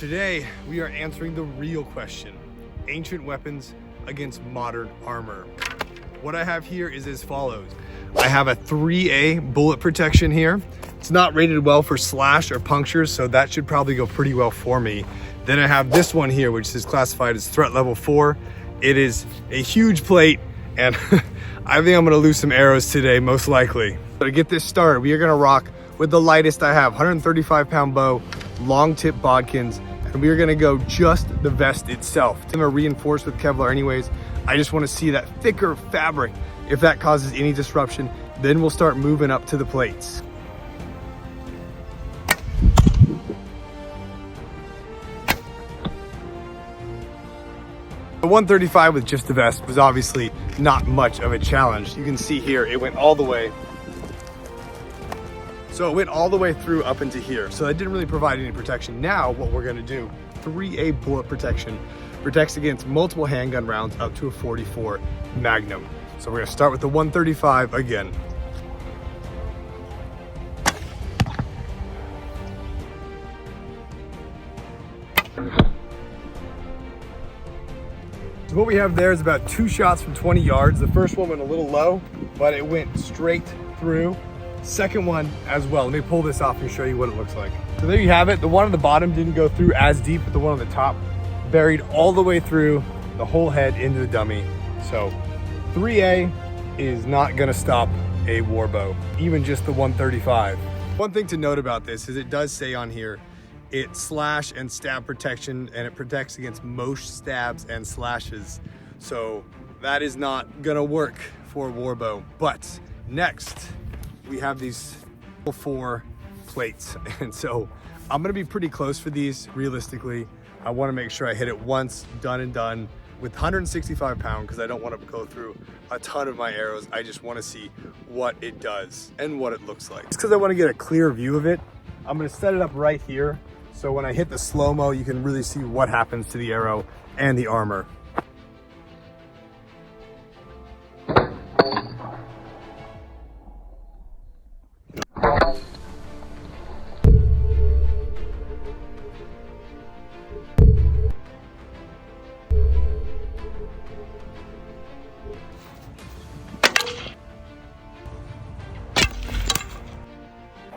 Today, we are answering the real question: ancient weapons against modern armor. What I have here is as follows. I have a 3A bullet protection here. It's not rated well for slash or punctures, so that should probably go pretty well for me. Then I have this one here, which is classified as threat level 4. It is a huge plate, and I think I'm gonna lose some arrows today, most likely. So to get this started, we are gonna rock with the lightest I have, 135-pound bow, long tip bodkins, and we are gonna go just the vest itself. I'm gonna reinforce with Kevlar anyways. I just wanna see that thicker fabric. If that causes any disruption, then we'll start moving up to the plates. The 135 with just the vest was obviously not much of a challenge. You can see here, it went all the way. So it went all the way through up into here. So that didn't really provide any protection. Now what we're gonna do, 3A bullet protection, protects against multiple handgun rounds up to a 44 Magnum. So we're gonna start with the 135 again. So what we have there is about 2 shots from 20 yards. The first one went a little low, but it went straight through. Second one as well. Let me pull this off and show you what it looks like. So there you have it. The one on the bottom didn't go through as deep, but the one on the top buried all the way through the whole head into the dummy. So 3A is not gonna stop a war bow, even just the 135. One thing to note about this is it does say on here, it's slash and stab protection, and it protects against most stabs and slashes. So that is not gonna work for a war bow. But next, we have these 4 plates. And so I'm gonna be pretty close for these, realistically. I wanna make sure I hit it once, done and done, with 165 pound, because I don't want to go through a ton of my arrows. I just want to see what it does and what it looks like. Just because I want to get a clear view of it, I'm going to set it up right here. So when I hit the slow-mo, you can really see what happens to the arrow and the armor.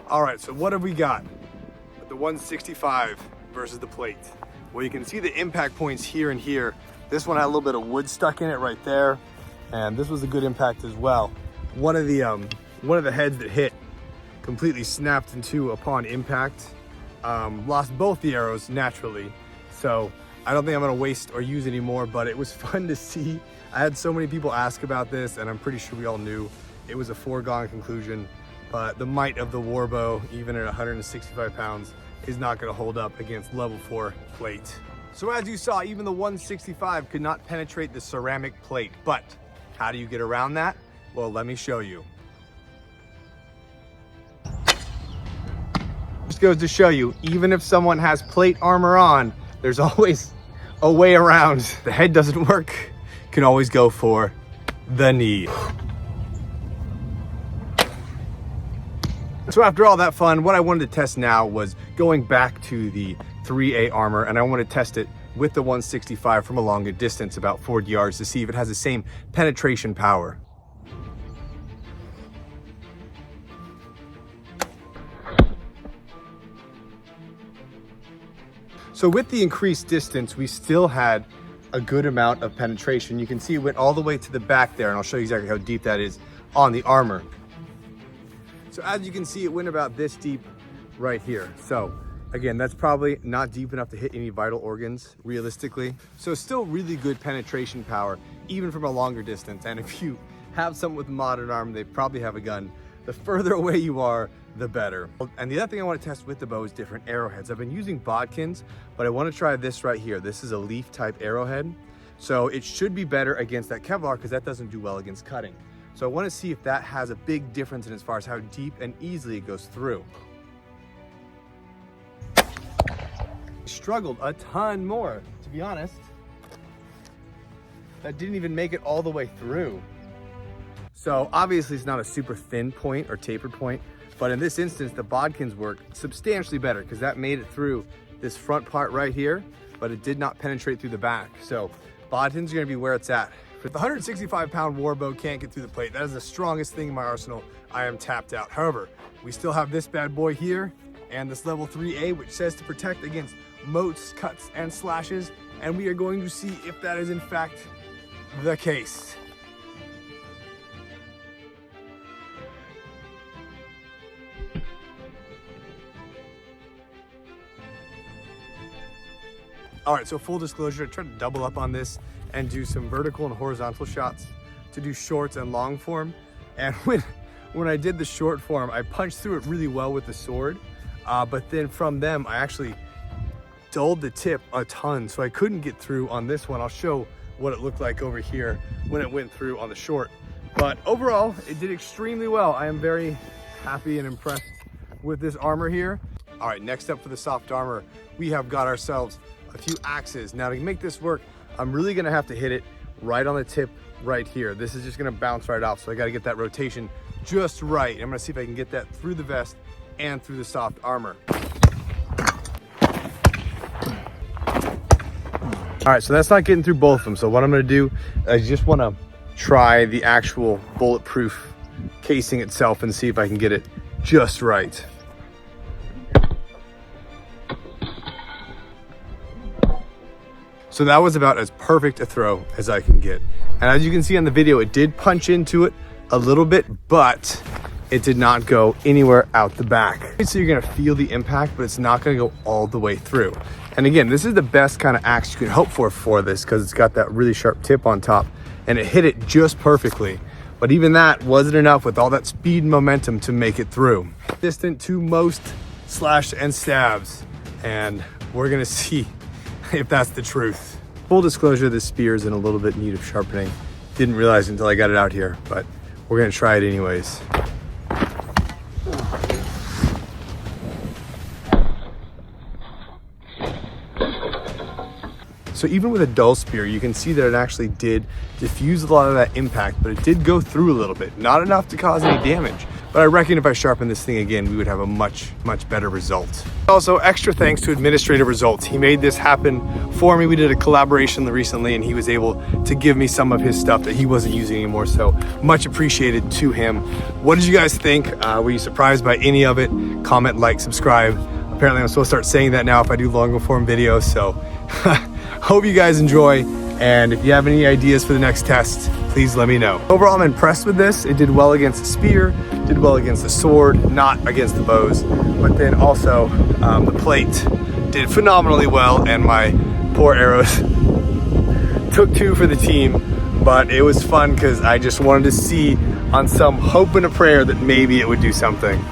All right, so what have we got with the 165 versus the plate? Well, you can see the impact points here and here. This one had a little bit of wood stuck in it right there, and this was a good impact as well. One of the heads that hit completely snapped in two upon impact. Lost both the arrows naturally, so I don't think I'm gonna waste or use any more, but it was fun to see. I had so many people ask about this, and I'm pretty sure we all knew it was a foregone conclusion. But the might of the war bow, even at 165 pounds, is not gonna hold up against level 4 plate. So as you saw, even the 165 could not penetrate the ceramic plate. But how do you get around that? Well, let me show you. Just goes to show you, even if someone has plate armor on, there's always a way around. The head doesn't work, you can always go for the knee. So after all that fun, what I wanted to test now was going back to the 3A armor, and I want to test it with the 165 from a longer distance, about 40 yards, to see if it has the same penetration power. So with the increased distance, we still had a good amount of penetration. You can see it went all the way to the back there, and I'll show you exactly how deep that is on the armor. So as you can see, it went about this deep right here. So again, that's probably not deep enough to hit any vital organs, realistically. So still really good penetration power, even from a longer distance. And if you have someone with modern armor, they probably have a gun. The further away you are, the better. And the other thing I want to test with the bow is different arrowheads. I've been using bodkins, but I want to try this right here. This is a leaf type arrowhead. So it should be better against that Kevlar, because that doesn't do well against cutting. So I want to see if that has a big difference in as far as how deep and easily it goes through. Struggled a ton more, to be honest. That didn't even make it all the way through. So obviously it's not a super thin point or tapered point, but in this instance, the bodkins work substantially better because that made it through this front part right here, but it did not penetrate through the back. So Bodden's gonna be where it's at. If the 165-pound warbow can't get through the plate, that is the strongest thing in my arsenal. I am tapped out. However, we still have this bad boy here and this level 3A, which says to protect against motes, cuts, and slashes. And we are going to see if that is in fact the case. All right, so full disclosure, I tried to double up on this and do some vertical and horizontal shots to do shorts and long form. And when I did the short form, I punched through it really well with the sword, but then from them, I actually dulled the tip a ton, so I couldn't get through on this one. I'll show what it looked like over here when it went through on the short. But overall, it did extremely well. I am very happy and impressed with this armor here. All right, next up for the soft armor, we have got ourselves a few axes. Now to make this work, I'm really gonna have to hit it right on the tip right here. This is just gonna bounce right off, so I gotta get that rotation just right. I'm gonna see if I can get that through the vest and through the soft armor. All right, so that's not getting through both of them. So what I'm gonna do, I just wanna try the actual bulletproof casing itself and see if I can get it just right. So that was about as perfect a throw as I can get. And as you can see on the video, it did punch into it a little bit, but it did not go anywhere out the back. So you're gonna feel the impact, but it's not gonna go all the way through. And again, this is the best kind of axe you can hope for this, because it's got that really sharp tip on top and it hit it just perfectly. But even that wasn't enough with all that speed and momentum to make it through. Distant to most slash and stabs. And we're gonna see if that's the truth. Full disclosure, this spear is in a little bit in need of sharpening. Didn't realize until I got it out here, but we're gonna try it anyways. So even with a dull spear, you can see that it actually did diffuse a lot of that impact, but it did go through a little bit. Not enough to cause any damage, but I reckon if I sharpen this thing again, we would have a much, much better result. Also, extra thanks to Administrative Results. He made this happen for me. We did a collaboration recently and he was able to give me some of his stuff that he wasn't using anymore, so much appreciated to him. What did you guys think? Were you surprised by any of it? Comment, like, subscribe. Apparently I'm supposed to start saying that now if I do longer form videos, so hope you guys enjoy, and if you have any ideas for the next test, please let me know. Overall, I'm impressed with this. It did well against the spear, did well against the sword, not against the bows, but then also the plate did phenomenally well, and my poor arrows took 2 for the team, but it was fun because I just wanted to see on some hope and a prayer that maybe it would do something.